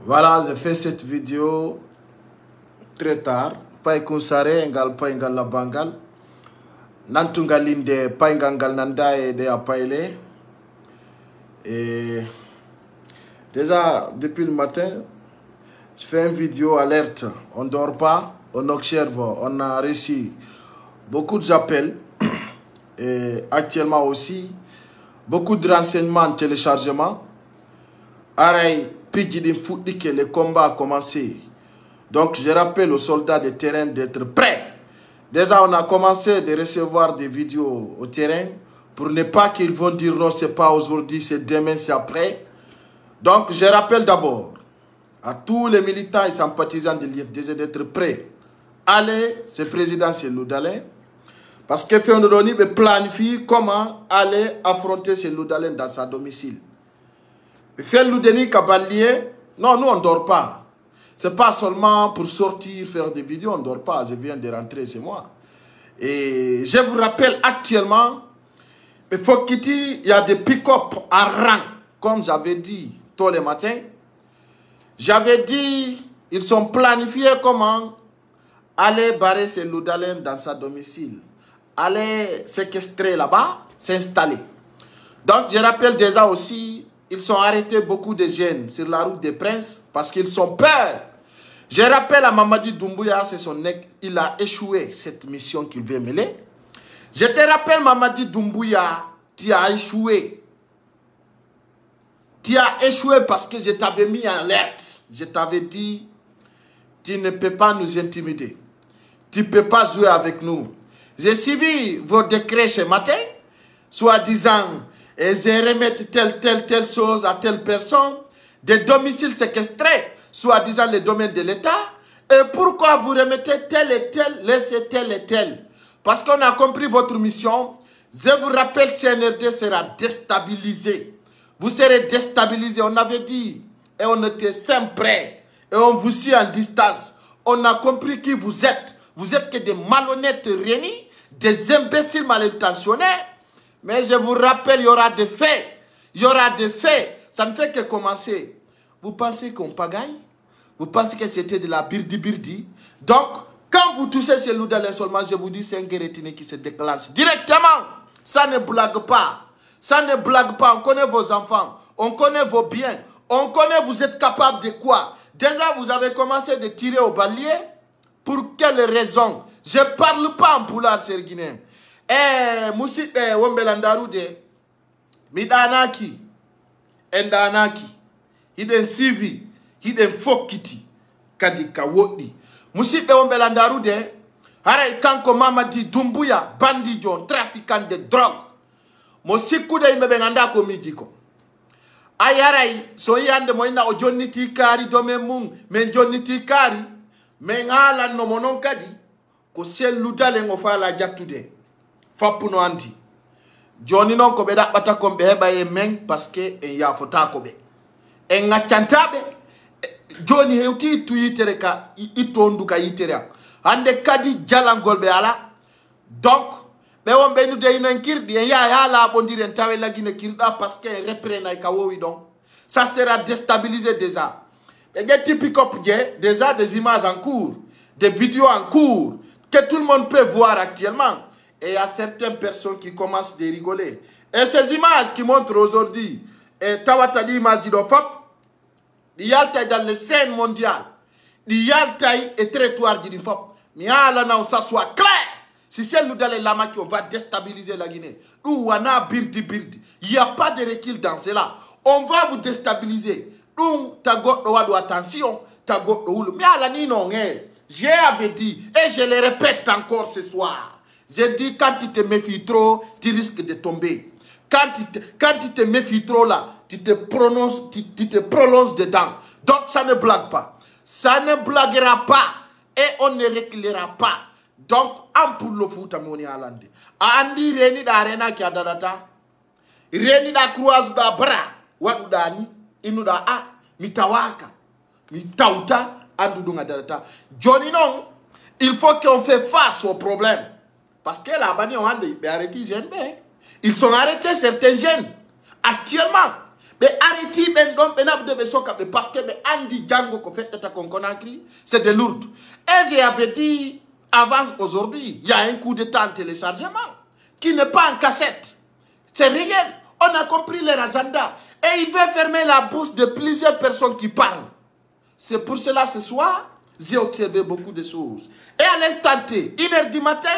Voilà, j'ai fait cette vidéo très tard. Pas Kounsare, Engal Paingal la Bangal. Nantungalinde Paingangal Nandae de Apaile. Et déjà, depuis le matin, je fais une vidéo alerte. On ne dort pas, on observe, on a reçu beaucoup d'appels. Et actuellement aussi, beaucoup de renseignements en téléchargement. Aray, que le combat a commencé. Donc, je rappelle aux soldats de terrain d'être prêts. Déjà, on a commencé de recevoir des vidéos au terrain pour ne pas qu'ils vont dire non, c'est pas aujourd'hui, c'est demain, c'est après. Donc, je rappelle d'abord à tous les militants et sympathisants de l'IFDZ d'être prêts. Allez, c'est président Loudalen. Parce que Féondoni planifie comment aller affronter Loudalen dans sa domicile. Loudeni Kabalier, non, nous on ne dort pas. C'est pas seulement pour sortir, faire des vidéos, on ne dort pas. Je viens de rentrer, c'est moi. Et je vous rappelle actuellement, il faut qu'il y a des pick-up à rang, comme j'avais dit tous les matins. J'avais dit, ils sont planifiés comment aller barrer Loudalen dans sa domicile. Aller séquestrer là-bas, s'installer. Donc, je rappelle déjà aussi, ils sont arrêtés beaucoup de jeunes sur la route des Princes parce qu'ils sont peur. Je rappelle à Mamadi Doumbouya, c'est son il a échoué cette mission qu'il veut mêler. Je te rappelle Mamadi Doumbouya, tu as échoué. Tu as échoué parce que je t'avais mis en alerte. Je t'avais dit, tu ne peux pas nous intimider. Tu ne peux pas jouer avec nous. J'ai suivi vos décrets ce matin, soi-disant, et je remettre telle chose à telle personne, des domiciles séquestrés, soi-disant les domaines de l'État. Et pourquoi vous remettez tel et tel, laissez tel et tel? Parce qu'on a compris votre mission. Je vous rappelle, CNRD sera déstabilisé. Vous serez déstabilisé. On avait dit, et on était simple prêts, et on vous suit en distance. On a compris qui vous êtes. Vous êtes que des malhonnêtes réunis, des imbéciles mal intentionnés. Mais je vous rappelle, il y aura des faits. Il y aura des faits. Ça ne fait que commencer. Vous pensez qu'on pagaille? Vous pensez que c'était de la birdi-birdi? Donc, quand vous touchez ces loups dans l'insolement, je vous dis, c'est un guérétiné qui se déclenche directement. Ça ne blague pas. Ça ne blague pas. On connaît vos enfants. On connaît vos biens. On connaît vous êtes capable de quoi? Déjà, vous avez commencé de tirer au balier. Pour quelle raison? Je ne parle pas en poulard, Serguiné. Musi Wombelandarude Midanaki Endanaki Hiden Sivi Hiden Fokiti Kadika Wodi Musi Wombelandarude Haray Kanko Mamadi Doumbouya Bandi John trafiquant de drogue Mosiku de Imebenganda Komidiko Ayaray so yande moina o jonni tikari dome mum men jonni tikari men ala no monon kadi ko sel ludale ngofala jattude Fapuno anti. Johnny non ko be da bata ko be heba e men parce que en ya fota ko be. En ngachantabe Johnny hewti tu yitere ka itondu ka yitere. Ande kadi jalangol be ala. Donc be won be nu de ino kirdi en ya la bondire en tawe lagine kirda parce que reprena ka wowi donc. Ça sera déstabilisé déjà. Et get typique up déjà des images en cours, des vidéos en cours que tout le monde peut voir actuellement. Et il y a certaines personnes qui commencent à rigoler. Et ces images qui montrent aujourd'hui, et Tawatali image d'Ofop, il y a dans les scènes mondiales, il y a et territoire d'Ofop. Mais là, ça soit clair. Si c'est nous dans les lamas qui va déstabiliser la Guinée, nous, on a birdi. Il n'y a pas de recul dans cela. On va vous déstabiliser. Nous, attention, mais à la non, j'avais dit, et je le répète encore ce soir. J'ai dit, quand tu te méfies trop, tu risques de tomber. Quand tu te méfies trop là, tu te prolonges dedans. Donc, ça ne blague pas. Ça ne blaguera pas. Et on ne reculera pas. Donc, en pour le foot, on est à l'ande. Andi reni da arena qui a dadata. Reni da croise da bra. Wadudani. Inu da a. Mitawaka. Mitauta. Andu dunga dadata. Johnny non. Il faut qu'on fasse face au problème. Parce que là-bas, ils sont arrêtés certains jeunes. Actuellement, mais arrêtez ben donc ben abde be soka be parce que be andi Django ko fait ta Conakry, c'est de lourd. Et j'avais dit avant aujourd'hui, il y a un coup d'état en téléchargement qui n'est pas en cassette. C'est réel. On a compris leur agenda. Et il veut fermer la bouche de plusieurs personnes qui parlent. C'est pour cela ce soir, j'ai observé beaucoup de choses. Et à l'instant T, 1h du matin,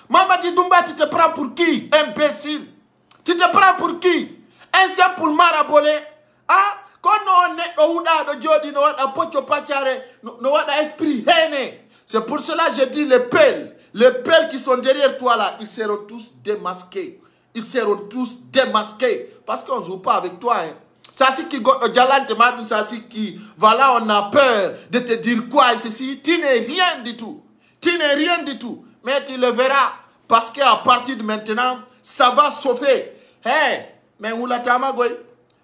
Mamadi Doumbouya, tu te prends pour qui? Imbécile. Tu te prends pour qui? Un simple marabolé. Ah, quand on est au Ouda de Jodi, no wada pocho pachare, no wada esprit haine. C'est pour cela que je dis les pelles qui sont derrière toi là, ils seront tous démasqués. Ils seront tous démasqués. Parce qu'on ne joue pas avec toi. Hein. Ça c'est qui gote jalante madu, ça c'est qui, voilà, on a peur de te dire quoi et ceci. Tu n'es rien du tout. Tu n'es rien du tout. Mais tu le verras. Parce qu'à partir de maintenant, ça va sauver. Hey, mais où la tamagoy?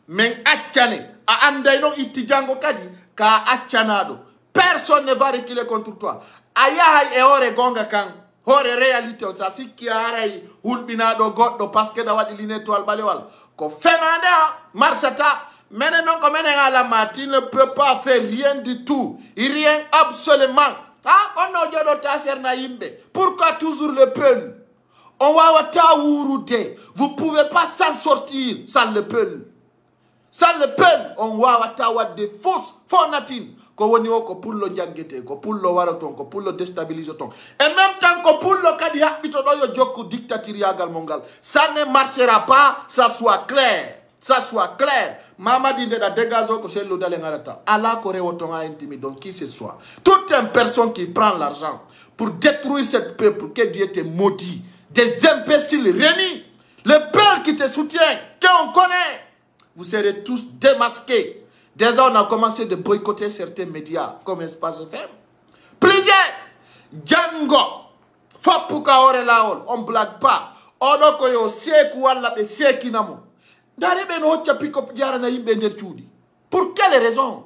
Mais achane. A andaino iti Django kadi ka achanado. Personne ne va reculer contre toi. Aya e ore gonga kang. Ore réalité ça si ki aray hulbinado goddo parce que da wadi line toile balewal. Ko fenande marsata mene non ko mene ala mati ne peut pas faire rien du tout. Rien absolument. Ah on jodo ta serna yimbe. Pourquoi toujours le peuple? On va wata wurude. Vous pouvez pas s'en sortir sans le peuple. Sans le peuple, on va avoir des fausses fonatines. Ko woni o ko pullo njagete, ko pullo waraton, ko pullo déstabilisaton. Et même temps ko pullo kadi habito do yo jokku dictaturiagal mongal. Ça ne marchera pas, ça soit clair. Ça soit clair. Mamadi de la dégazo ko c'est l'odale ngarata. Allah ko rewoton a intimi donc qui ce soit. Toute une personne qui prend l'argent pour détruire ce peuple, que Dieu te maudit. Des imbéciles réunis. Le peuple qui te soutient, qu'on connaît. Vous serez tous démasqués. Déjà, on a commencé de boycotter certains médias, comme Espace FM. Plusieurs. Django. Fapuka ore laol. On ne blague pas. On a koyo seku wala be seki namo. Dari ben hocha piko diara na yimbe nder chudi. Pour quelle raison?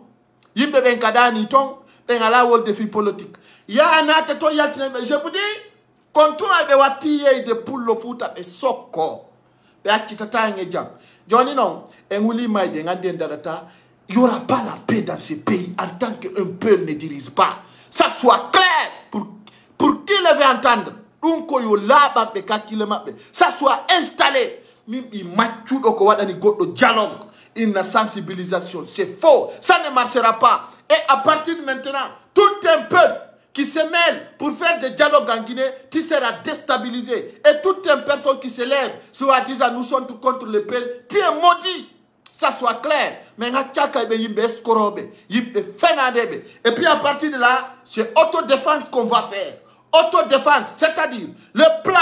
Yimbe ben kadani ton, ben ala wol défi politique. Ya anata to yaltina, je vous dis, kontu be watiye de pullo futa be sokko. Be akitata ngejam. Johnny non, il n'y aura pas la paix dans ce pays en tant qu'un peuple ne dirige pas. Ça soit clair pour qui le veut entendre. Ça soit installé. Dialogue, une sensibilisation. C'est faux. Ça ne marchera pas. Et à partir de maintenant, tout un peuple qui se mêle pour faire des dialogues en Guinée, tu seras déstabilisé. Et toute une personne qui se lève, soit disant nous sommes contre le peuple, tu es maudit. Ça soit clair. Mais et puis à partir de là, c'est autodéfense qu'on va faire. Autodéfense, c'est-à-dire le plan.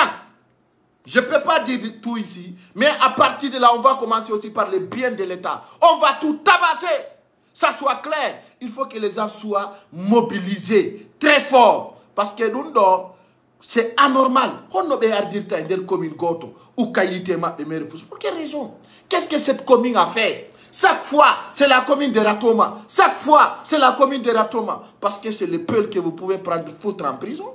Je ne peux pas dire tout ici, mais à partir de là, on va commencer aussi par le bien de l'État. On va tout tabasser. Ça soit clair. Il faut que les gens soient mobilisés très fort. Parce que nous, c'est anormal. On ne peut pas dire que c'est commune Goto ou Kaïté ma Fous. Pour quelle raison? Qu'est-ce que cette commune a fait? Chaque fois, c'est la commune de Ratoma. Chaque fois, c'est la commune de Ratoma. Parce que c'est le peuple que vous pouvez prendre foutre en prison.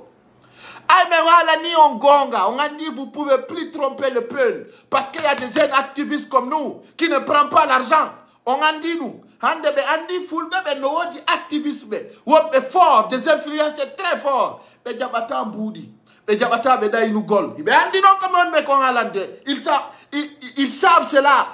Ah, mais voilà, ni on gonga. On a dit, vous ne pouvez plus tromper le peuple. Parce qu'il y a des jeunes activistes comme nous qui ne prennent pas l'argent. On a dit, nous. On a dit, full bébé, nous on dit activisme. On est fort, des influences très forts. Mais Djabata Mboudi. Mais Djabata Beda Inugol. Mais on dit non, comme on met qu'on a landé. Ils savent cela.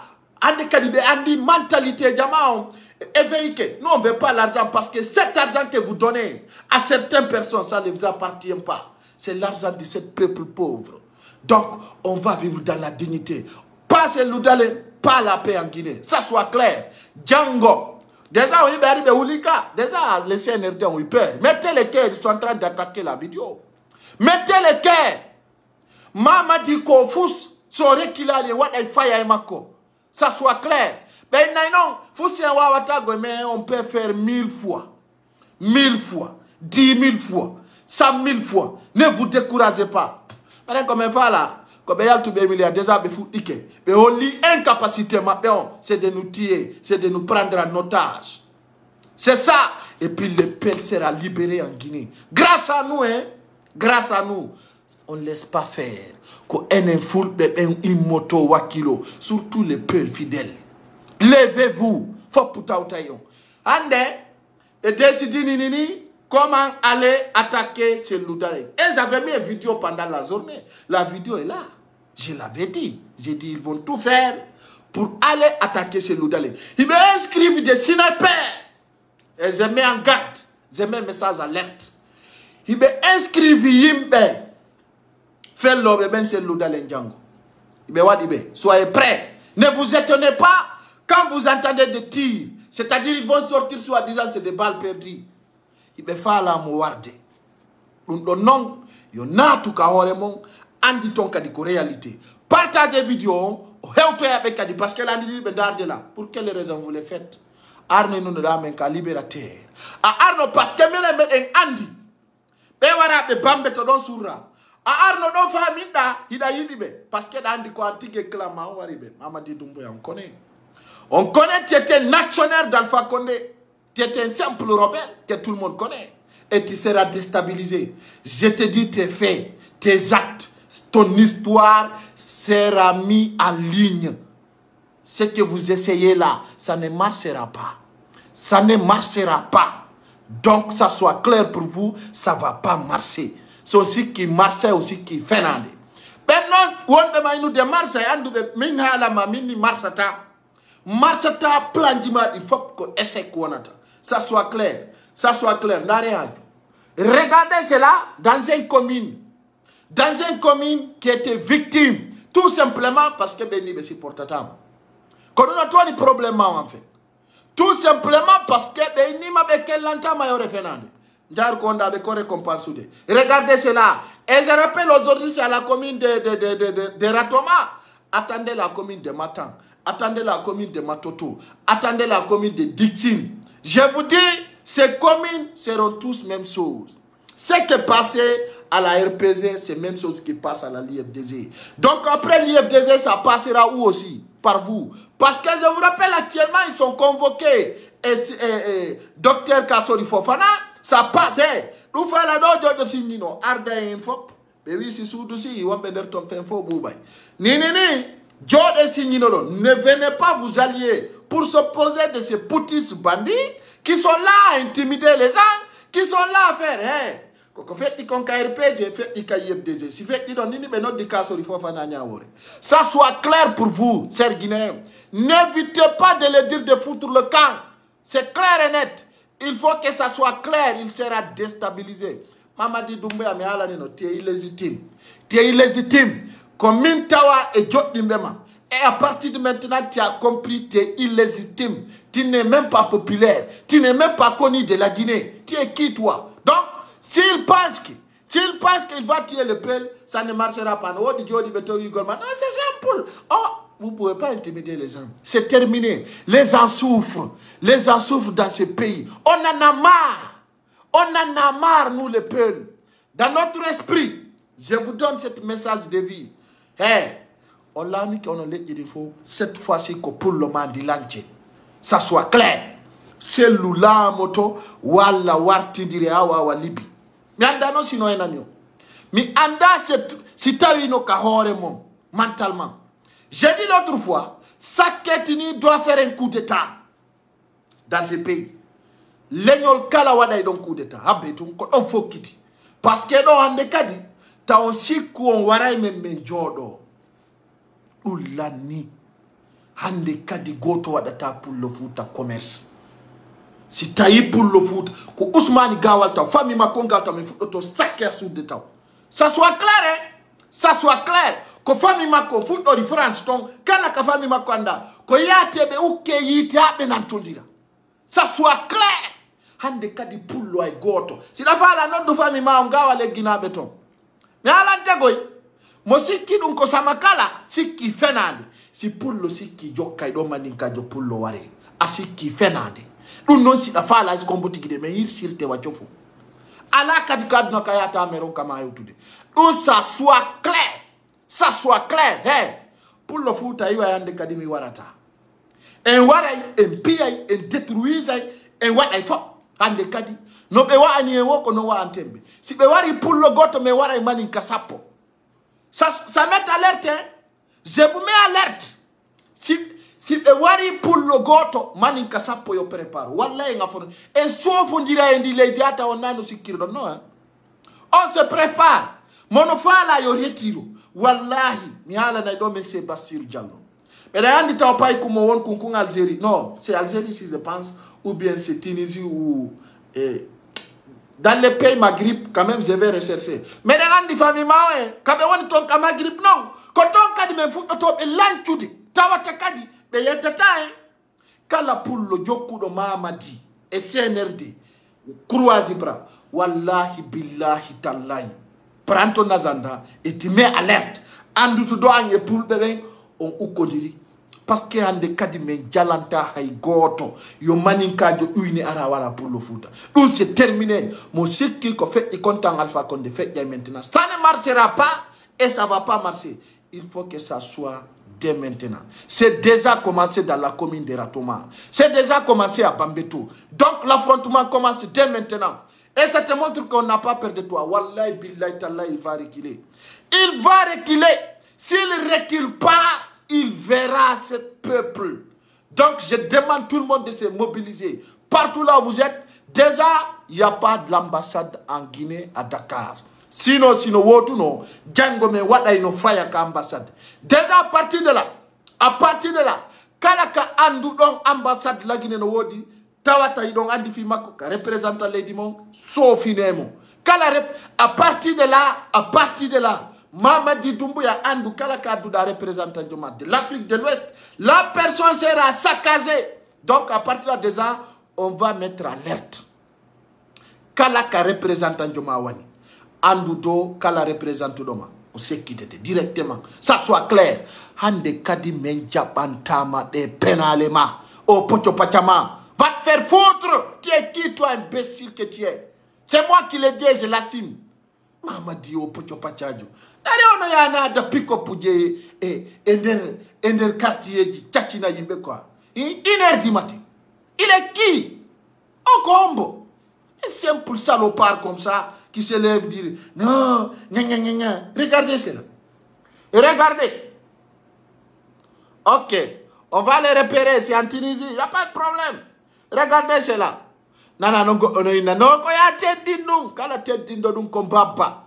On dit mentalité, Djamao. Éveillé. Nous, on ne veut pas l'argent parce que cet argent que vous donnez à certaines personnes, ça ne vous appartient pas. C'est l'argent de ce peuple pauvre. Donc, on va vivre dans la dignité. Pas celui d'aller, pas la paix en Guinée. Ça soit clair. Django. Déjà, on y de Oulika. Déjà, les CNRD ont eu peur. Mettez les cœurs, ils sont en train d'attaquer la vidéo. Mettez les cœurs. Mama dit qu'on fous, son reculal et what I fire mako. Ça soit clair. Ben non, mais on peut faire 1000 fois. 1000 fois. 10 000 fois. 100 000 fois. Ne vous découragez pas. Maintenant, comme il faut là, comme il y a tout le monde, déjà, mais on lit incapacité maintenant, c'est de nous tuer, c'est de nous prendre en otage. C'est ça. Et puis le peuple sera libéré en Guinée. Grâce à nous, hein. Grâce à nous. On ne laisse pas faire. Qu'on ait un foule, un moto wakilo, surtout les peuples fidèles. Levez-vous. Faut puta utayon. Ande, et décidez nini, comment aller attaquer ces Loudalé. Et j'avais mis une vidéo pendant la journée. La vidéo est là. Je l'avais dit. J'ai dit, ils vont tout faire pour aller attaquer ces Loudalé. Ils m'inscrivent des snipers. Et je mets en garde. Je mets un message alerte. Ils m'inscrivent yimbe. Fais l'obé ben c'est Loudalé Ndjango. Soyez prêts. Ne vous étonnez pas quand vous entendez des tirs. C'est-à-dire ils vont sortir soi-disant c'est des balles perdues. Il me fait la mouarde. Non, il y en a tout cas horrement. Andi ton cas de réalité. Partagez vidéo. Parce que l'andi de là. Pour quelle raison vous le faites? Arne nous ne qu'à libérateur. Arno parce que me un andi. Bewara be bambe to don sura. Arno don faminda ida yidibe parce que l'andi ko antique clama waribe. Mamadi Doumbouya on connaît tu étais national d'Alpha Condé. Tu es un simple rebelle que tout le monde connaît. Et tu seras déstabilisé. Je te dis tes faits, tes actes, ton histoire sera mis en ligne. Ce que vous essayez là, ça ne marchera pas. Ça ne marchera pas. Donc, ça soit clair pour vous, ça ne va pas marcher. C'est aussi qui marchait, aussi qui fait l'année. Maintenant, on demande nous de marcher, on demande marchata. Marchata plan d'image, il faut qu'on essaie qu'on attend. Ça soit clair. Ça soit clair. Regardez cela dans une commune. Dans une commune qui était victime. Tout simplement parce que Beni Bessi porte à quand on a tout un problème en fait. Tout simplement parce que Beni m'a quel longtemps maillot référendum. Regardez cela. Et je rappelle aujourd'hui c'est à la commune de Ratoma. Attendez la commune de Matan. Attendez la commune de Matoto. Attendez la commune de Dictine. Je vous dis, ces communes seront tous même choses. Ce qui est passé à la RPZ, c'est même chose qui passe à la l'IFDZ. Donc après l'IFDZ, ça passera où aussi? Par vous. Parce que je vous rappelle actuellement, ils sont convoqués. Docteur Kassori Fofana, ça passe. Nous faisons la dojo de Signino. Arda info. Mais oui, c'est sous dossier. On va venir ton fin faux boubay. Ni. Joe de Signino, ne venez pas vous allier pour s'opposer de ces petits bandits qui sont là à intimider les gens, qui sont là à faire. Ça soit clair pour vous, chers Guinéens. N'évitez pas de le dire de foutre le camp. C'est clair et net. Il faut que ça soit clair. Il sera déstabilisé. Mamadi Doumbouya, tu es illégitime. Tu es illégitime. Comme Mintawa et Djotnimbema. Et à partir de maintenant, tu as compris, tu es illégitime. Tu n'es même pas populaire. Tu n'es même pas connu de la Guinée. Tu es qui, toi? Donc, s'il pense qu'il va tuer le peuple, ça ne marchera pas. Non, c'est simple. Oh, vous ne pouvez pas intimider les gens. C'est terminé. Les gens souffrent. Les gens souffrent dans ce pays. On en a marre. On en a marre, nous, le peuple. Dans notre esprit, je vous donne ce message de vie. Hey, on l'a mis qu'on a dit faut cette fois-ci que pour le monde l'ange, ça soit clair. C'est l'oula moto wala warti dire awa wa libi. Mais anda non sinon enanyo. Mais anda si t'as une kahore mon mentalement. J'ai dit l'autre fois, Saketini doit faire un coup d'état dans ce pays. L'egnol kala wada donc coup d'état. Abetum on faut quitter. Parce que dans ande kadi ta on siku on waray men jodo. Ulani hande kadi goto wadata pour le foot commerce. Si tayi pour le foot, ko Ousmane Gawalta, famille Makongalta, mais foot auto saké sous de temps. Ça soit clair, hein? Ça soit clair. Ko famille Makon, foot de France, ton, kana ka famille Makonda, ko yatebe ou ke yitabe nantondira. Ça soit clair. Hande kadi pour le goto. Si la fala non de famille Makonga wale gina beton. Mais alante goy. Mo siki dun ko samakala, siki fenande. Si pour le siki jokay do maninka jo pour le ware. Asiki fenande. Nous non si la fala is kombuti gide mais il sirte wa chofu. Ala kadikad no kayata meron kama yotude. Donc ça soit clair. Ça soit clair. Hey, pour le foot aywa yande kadimi warata. En waray en piyay en détruisay en wat ay fo ande kadi. No be wa ani woko no wa antembe. Si be wari pour le goto me waray manin kasapo. Ça met alerte, hein. Je vous mets alerte. Si wari pour le goto manin kasapo yo prépare wallahi ngafon et sauf on dirait indi le diata on nano sikirdo non hein? On se prépare monofala yo retiro wallahi mi hala na do men se Bassirou Diallo mais là andi taw pay ko mo won kun Algérie non c'est Algérie si je pense ou bien c'est Tunisie ou dans les pays Maghreb quand même je vais rechercher mais dans andi famille mawe kabe woni ton ka Maghreb non ko ton kadi men fu to be lancude tawata kadi be yedata kala pour le joku do Mamadi et CNRD croise bras wallahi billahi tallahi pranto nazanda et tu mets alerte andu to do anye pour be on ukodiri parce que ande kadi men jalanta hay goto yo maninkajo uyni ara wala pour le foot donc c'est terminé mon circuit ko fait et content Alpha Condé fait maintenant ça ne marchera pas et ça va pas marcher il faut que ça soit dès maintenant. C'est déjà commencé dans la commune de Ratoma. C'est déjà commencé à Bambeto. Donc l'affrontement commence dès maintenant. Et ça te montre qu'on n'a pas peur de toi. Wallahi, billahi, tallah, il va reculer. Il va reculer. S'il ne recule pas, il verra ce peuple. Donc je demande tout le monde de se mobiliser. Partout là où vous êtes, déjà, il n'y a pas de l'ambassade en Guinée à Dakar. Sinon, wotu no, django me wada ino faya ka ambassade. Déjà à partir de là, kalaka andu don ambassade la Guinée no wodi, tawata idon andi fi mako ka représentant Lady Mon, sofinemo. À partir de là, Mamadi Doumbouya andu kalaka adu da représentant de l'Afrique de l'Ouest, la personne sera saccagée. Donc à partir de là déjà, on va mettre alerte. Kalaka représentant de Mawani. Andudo kala représente doma on sait qui était directement ça soit clair hande kadi men jabantama de pénalement au pocho pachama va te faire foutre tu es qui toi imbécile que tu es c'est moi qui le dis je l'assume Mamadi au pocho pachajo dare ono yana da pick up je ender quartier ji tchachina yimbe quoi 1h du matin il est qui au combo un simple salopard comme ça qui se lève dire non, regardez cela. Regardez. Ok, on va les repérer, c'est en Tunisie, il n'y a pas de problème. Regardez cela. Nana no ya tedindung, kala tedindo dun kombaba.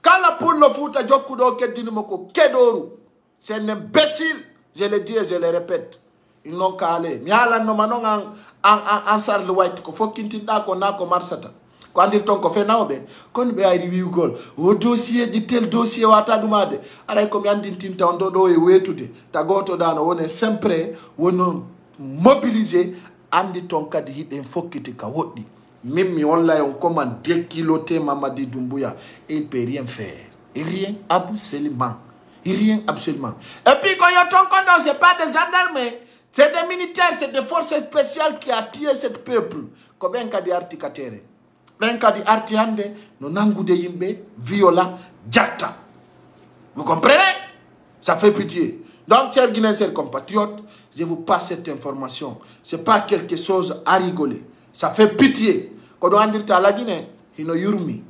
Kala pour le foot a jokudo kedinimoko kedoru. C'est un imbécile, je le dis et je le répète. Ils n'ont qu'à aller. Miala no manon en sarle white ko fokintinda ko na ko marsata. Quand il ton ko fe nawbe kon be ay wi gol o dossier di tel dossier wata dumade aray ko mi andintinta on do e wetude tagoto dano woni sempre wono mobiliser andi ton kadi hiden fokkiti ka woddi mimmi wallahi on commande 2 kilos te Mamadi Doumbouya il peut rien faire rien absolument et puis quand y ton kondo c'est pas des gendarmes c'est des militaires c'est des forces spéciales qui a tué ce peuple ko ben kadi artikatere ben kadi arti hande no nangude yimbe viola jatta vous comprenez ça fait pitié donc chers Guinéens chers compatriotes je vous passe cette information c'est pas quelque chose à rigoler ça fait pitié ko do andirta la Guinée hino yurmi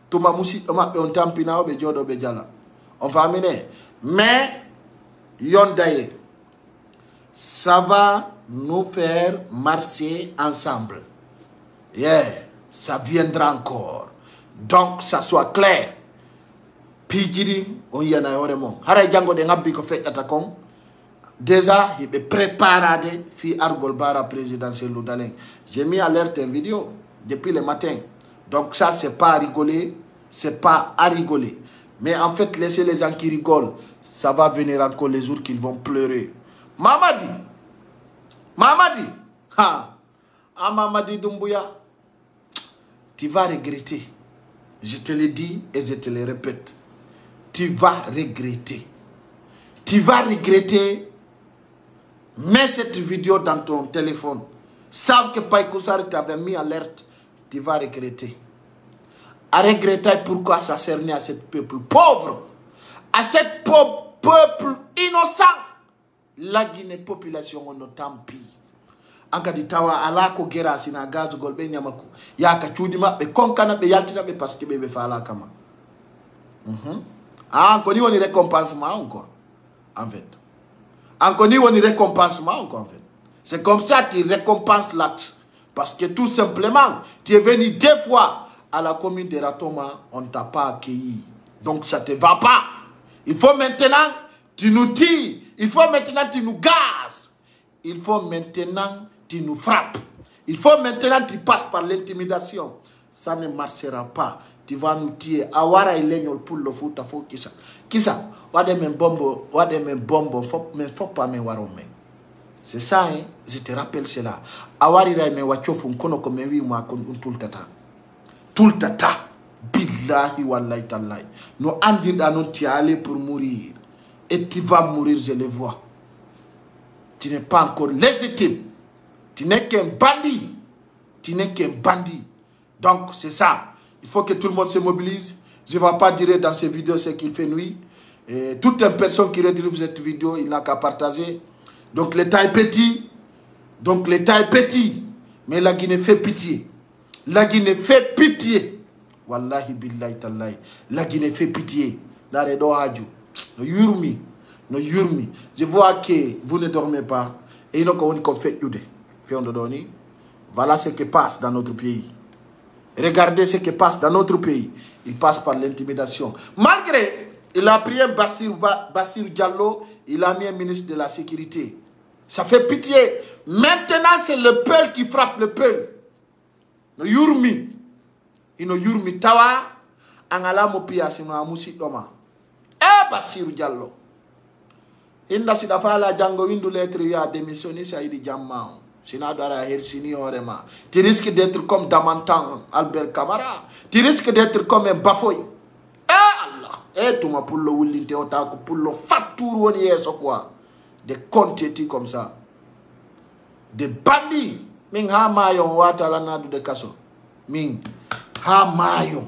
tuma musi on tampina be jodo be jala on va amener mais yondaye ça va nous faire marcher ensemble ça viendra encore. Donc, ça soit clair. Pigiri, on y en a vraiment. Haray Django de Ngabi ko fait attaquant. Déjà, il est préparé fi Argol Bara présidentiel Loudalin. J'ai mis alerte en vidéo depuis le matin. Donc, ça, c'est pas à rigoler. C'est pas à rigoler. Mais en fait, laissez les gens qui rigolent. Ça va venir encore les jours qu'ils vont pleurer. Mamadi. Mamadi Doumbouya. Tu vas regretter. Je te le dis et je te le répète. Tu vas regretter. Tu vas regretter. Mets cette vidéo dans ton téléphone. Sache que Païkoussar t'avait mis alerte. Tu vas regretter. À regretter pourquoi ça cernait à ce peuple pauvre. À ce peuple innocent. La Guinée population on tant pis. Ankadi tawa alako gera sina gazu golbe nyamako ya ka chudima be konkana be yaltina be parce que be fala kama Ah, encore ni récompensement encore, en fait. Encore ni récompensement encore, en fait. C'est comme ça que tu récompenses l'acte. Parce que tout simplement, tu es venu 2 fois à la commune de Ratoma, on ne t'a pas accueilli. Donc ça ne te va pas. Il faut maintenant, tu nous tires. Il faut maintenant, tu nous gazes. Il faut maintenant, tu nous frappes. Il faut maintenant, tu passes par l'intimidation. Ça ne marchera pas. Tu vas nous tirer. Awara il est pour le foot, il faut qui ça. Qui ça? Wade men bombo, mais faut pas me warome. C'est ça, hein? Je te rappelle cela. Awari rai me wachofu mkono kome wi mwa tout le tata. Tout le tata. Billahi wallahi tallahi. Nous andi dans tu es allé pour mourir. Et tu vas mourir, je le vois. Tu n'es pas encore légitime. Tu n'es qu'un bandit. Tu n'es qu'un bandit. Donc, c'est ça. Il faut que tout le monde se mobilise. Je ne vais pas dire dans ces vidéos ce qu'il fait nuit. Et toute une personne qui regarde cette vidéo, il n'a qu'à partager. Donc, l'État est petit. Donc, l'État est petit. Mais la Guinée fait pitié. La Guinée fait pitié. Wallahi billahi tallahi. La Guinée fait pitié. La redo haju. No yurmi. No yurmi. Je vois que vous ne dormez pas. Et il y a qu'on fait yude. Voilà ce qui passe dans notre pays. Regardez ce qui passe dans notre pays. Il passe par l'intimidation. Malgré, il a pris un Bassirou Diallo, il a mis un ministre de la Sécurité. Ça fait pitié. Maintenant, c'est le peuple qui frappe le peuple. No yurmi. Ino yurmi tawa. Angala mopia sino amusi doma. Bassirou Diallo. Inda si dafa la jango windu lettre ya démissionné ça idi jamma. Sina dara hersini orema. Tu risques d'être comme Damantan Albert Camara. Tu risques d'être comme un Bafoy. Allah. Tu m'as pour le wulinte otako pour le fatour woni yeso quoi. Des contes comme ça. Des bandits. Ming ha mayon wata la nadu de kaso. Ming ha mayon.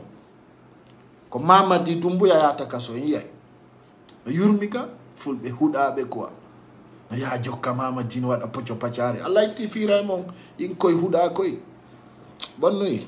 Ko mama di dumbu ya yata kaso yai. Yurmika fulbe huda be quoi. Na ya jokka mama jini wada pocho pachare. Allah iti fira mon in koy huda koy. Bonne nuit.